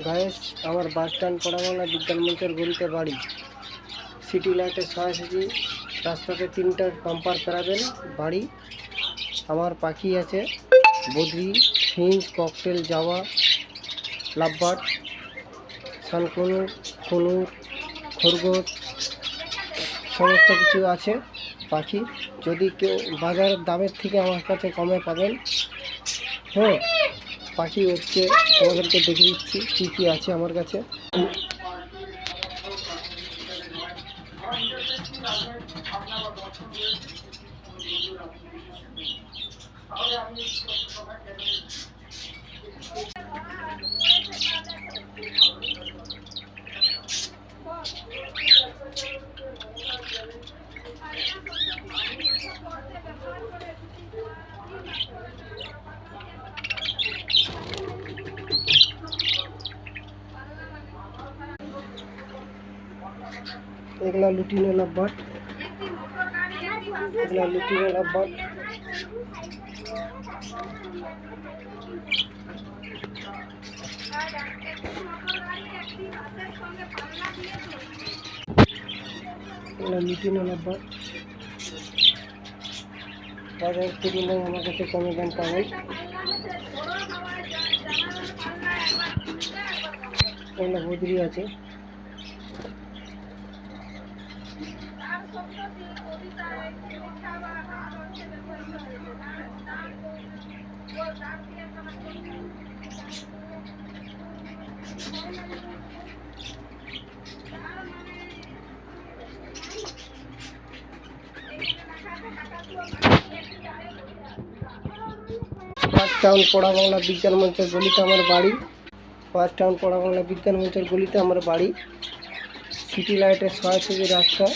Guys আমার bus stand পড়াবাংলা বিজ্ঞান মঞ্চের গলিতে বাড়ি। সিটি লাইটের সোজাসুজি রাস্তাতে 3টা বাম্পার করাবেন বাড়ি। আমার পাখি আছে বদ্রি, ফিঞ্চ, ককটেল, জাওয়া, লাভবার্ড, সানকুনুর, কুনুর, খরগোশ সমস্ত কিছু আছে পাখি। যদি কেউ বাজারের দামের থেকে আমার কাছে কমে পাবেন। হ্যাঁ, পাখি হচ্ছে তোমাদেরকে দেখে দিচ্ছি কী কী আছে আমার কাছে। এগুলা লুটিনো লাভবার্ড, এগুলা লুটিনো লাভবার্ড। এগুলা লুটিনো লাভবার্ড। বাজার থেকে নেই আমার কাছে কমে দাম পাবেন। এগুলা বদ্রি আছে। পাঁচ টাউন পড়াবাংলা বিজ্ঞান মঞ্চের গলিতে আমার বাড়ি। পাঁচ টাউন পড়াবাংলা বিজ্ঞান মঞ্চের গলিতে আমার বাড়ি। সিটি লাইটের সোজাসুজি রাস্তা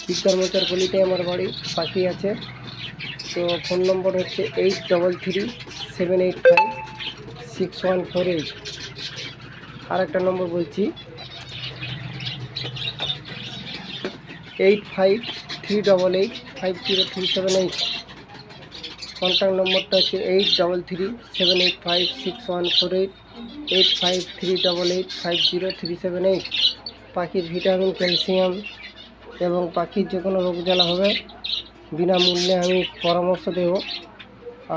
বিজ্ঞান মঞ্চের গলিতে আমার বাড়ি। পাখি আছে। তো ফোন নম্বর হচ্ছে 8337856148। আর একটা নম্বর বলছি 8538850378। কন্ট্যাক্ট নম্বরটা হচ্ছে 8337856148 8538850378। পাখির ভিটামিন, ক্যালসিয়াম এবং পাখির যে কোনো রোগ জ্বালা হবে বিনামূল্যে আমি পরামর্শ দেব।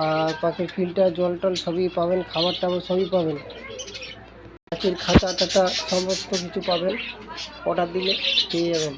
আর পাখির ফিল্টার, জল টল সবই পাবেন, খাবার টাবার সবই পাবেন। পাখির খাঁচা টাটা সমস্ত কিছু পাবেন, অর্ডার দিলে পেয়ে যাবেন।